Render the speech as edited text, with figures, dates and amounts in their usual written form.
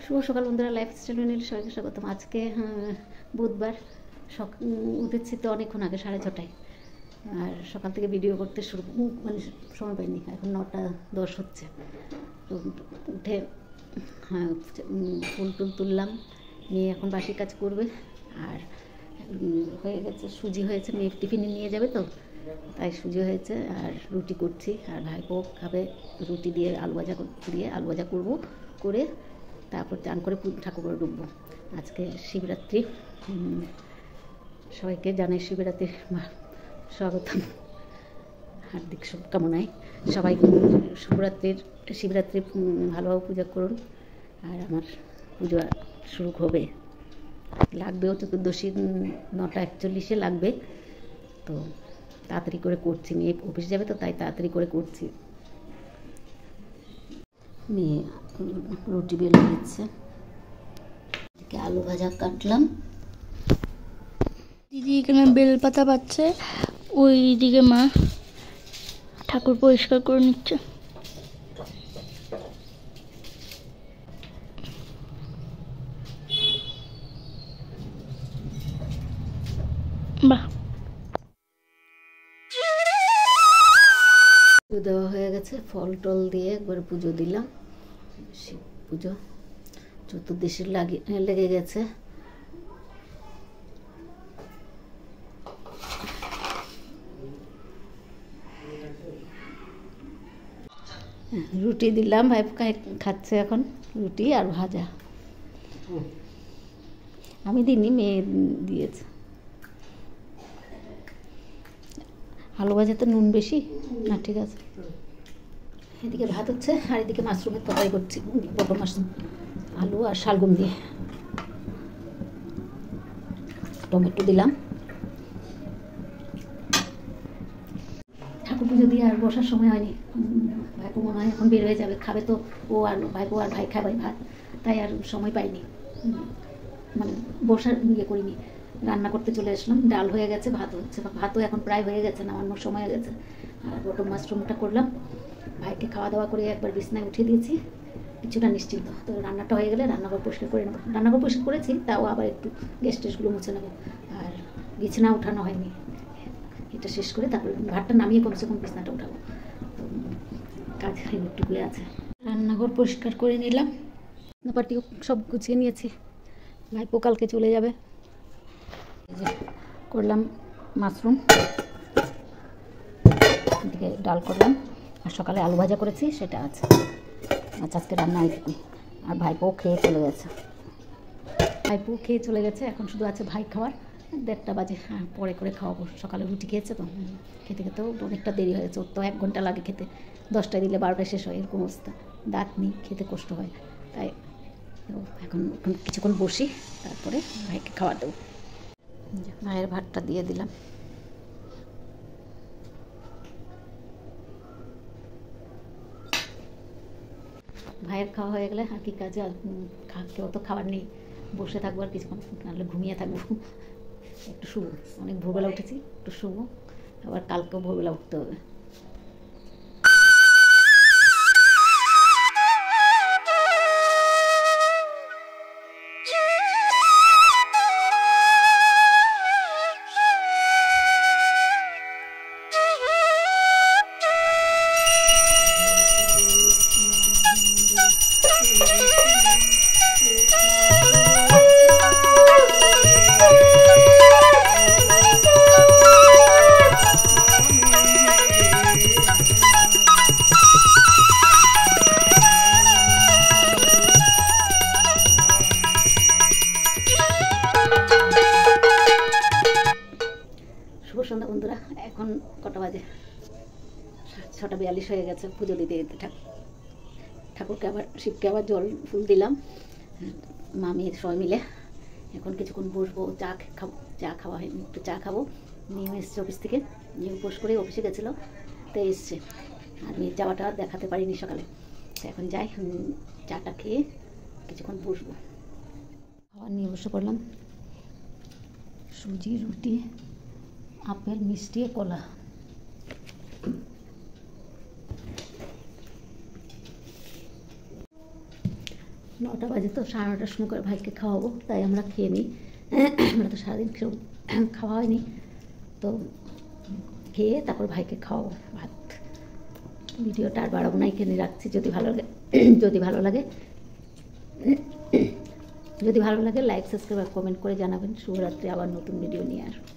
শুভ সকাল বন্ধুরা, লাইফস্টাইল চ্যানেলে সবাইকে স্বাগতম। আজকে বুধবার উঠেছি তো অনেকক্ষণ আগে, 6:30টায়। আর সকাল থেকে ভিডিও করতে শুরু মানে সময় পাইনি। এখন 9:10 হচ্ছে। তো উঠে ফুল টুল তুললাম, মেয়ে এখন বাসি কাজ করবে। আর হয়ে গেছে, সুজি হয়েছে, মেয়ে টিফিনে নিয়ে যাবে তো, তাই সুজি হয়েছে। আর রুটি করছি, আর ভাইপো খাবে রুটি দিয়ে আলু ভাজা করবো, করে তারপর চান করে ঠাকুর করে ডুববো। আজকে শিবরাত্রি, সবাইকে জানাই শিবরাত্রির স্বাগতম, হার্দিক শুভকামনায়। সবাই শিবরাত্রি ভালোভাবে পূজা করুন। আর আমার পুজো শুরু হবে, লাগবেও চতুর্দশী 9:41 লাগবে। তো তাড়াতাড়ি করে করছি, মেয়ে অফিস যাবে তো, তাই তাড়াতাড়ি করে করছি। মেয়ে রুটি বেলে দিচ্ছে, আলু ভাজা কাটলাম। দিদি এখানে বেলপাতা পাচ্ছে, ওই দিকে মা ঠাকুর পরিষ্কার করে নিচ্ছে। বাহ, পুজো দেওয়া হয়ে গেছে, ফল টল দিয়ে একবার পুজো দিলাম। শিব পুজো চতুর্দশীর লেগে গেছে। রুটি দিলাম, ভাই খাচ্ছে এখন রুটি আর ভাজা। আমি দিইনি, মেয়ে দিয়েছে। আলু ভাজাতে নুন বেশি না, ঠিক আছে। এদিকে ভাত হচ্ছে, আর এদিকে মাশরুমের তরকারি করছি, বড় মাশরুম, আলু আর শালগম দিয়ে। টমেটো দিলাম। ঠাকুর পুজো দিয়ে আর বসার সময় হয়নি। ভাইপো মনে হয় এখন বের হয়ে যাবে, খাবে তো ও, আর ভাইপো আর ভাই খাবে ভাত, তাই আর সময় পাইনি, মানে বসার করিনি। রান্না করতে চলে আসলাম, ডাল হয়ে গেছে, ভাত হচ্ছে, ভাতও এখন প্রায় হয়ে গেছে, নামানোর সময় হয়ে গেছে। আর বড় মাশরুমটা করলাম, ভাইকে খাওয়া দাওয়া করে একবার বিছনায় উঠিয়ে দিয়েছি, কিছুটা নিশ্চিন্ত। তো রান্নাটা হয়ে গেলে রান্নাঘর পরিষ্কার করে নেবো। রান্নাঘর পরিষ্কার করেছি, তাও আবার একটু গ্যাস ট্যাসগুলো মুছে নেবো। আর বিছানা উঠানো হয়নি, এটা শেষ করে তারপরে ভাতটা নামিয়ে কমসে কম বিছনাটা উঠাবো। তো কাজ একটুকুলে আছে। রান্নাঘর পরিষ্কার করে নিলাম, পাটিও সব গুছিয়ে নিয়েছি। ভাইপো কালকে চলে যাবে। করলাম মাশরুম, এদিকে ডাল করলাম, আর সকালে আলু ভাজা করেছি, সেটা আছে। আজকে রান্না এইটুকুই। আর ভাইপো খেয়ে চলে গেছে, এখন শুধু আছে ভাই খাওয়ার। 1:30 বাজে, পরে করে খাওয়াবো। সকালে রুটি খেয়েছে তো, খেতে খেতেও অনেকটা দেরি হয়েছে। ওর তো 1 ঘন্টা লাগে খেতে, 10টায় দিলে 12টায় শেষ হয়, এরকম অবস্থা। দাঁত নেই, খেতে কষ্ট হয়, তাই এখন কিছুক্ষণ বসি, তারপরে ভাইকে খাওয়া দেবো। ভাইয়ের ভাতটা দিয়ে দিলাম। ভাইয়ের খাওয়া হয়ে গেলে আর কি কাজে, কেউ তো খাবার নেই, বসে থাকবো আর কিছুক্ষণ, নাহলে ঘুমিয়ে থাকবো। একটু শুবো, অনেক ভোরবেলা উঠেছি, একটু শুবো, আবার কালকেও ভোরবেলা উঠতে হবে। শুভ সন্ধ্যা বন্ধুরা, এখন কটা বাজে? 6:42 হয়ে গেছে। পুজো দিতে দিতে ঠাকুরকে আবার, শিবকে আবার জল ফুল দিলাম, মামি সবাই মিলে। এখন কিছুক্ষণ বসবো, চা খাওয়া হয়নি, একটু চা খাবো। নিয়ে এসছে অফিস থেকে, নিয়ে উপোস করে অফিসে গেছিলো, তো এসছে। আর মেয়ের যাওয়াটা দেখাতে পারিনি সকালে, তো এখন যাই, চাটা খেয়ে কিছুক্ষণ বসবো। খাবার নিয়ে বসে পড়লাম, সুজি, রুটি, আপেল, মিষ্টি, কলা। 9টা বাজে তো, 9:30টার সময় করে ভাইকে খাওয়াবো, তাই আমরা খেয়ে নিই। আমরা তো সারাদিন খাওয়া হয়নি, তো খেয়ে তারপর ভাইকে খাওয়াবো ভাত। ভিডিওটা আর বাড়াবো না, এখানে রাখছি। যদি ভালো লাগে লাইক, সাবস্ক্রাইব আর কমেন্ট করে জানাবেন। শুভরাত্রি, আবার নতুন ভিডিও নিয়ে আসবো।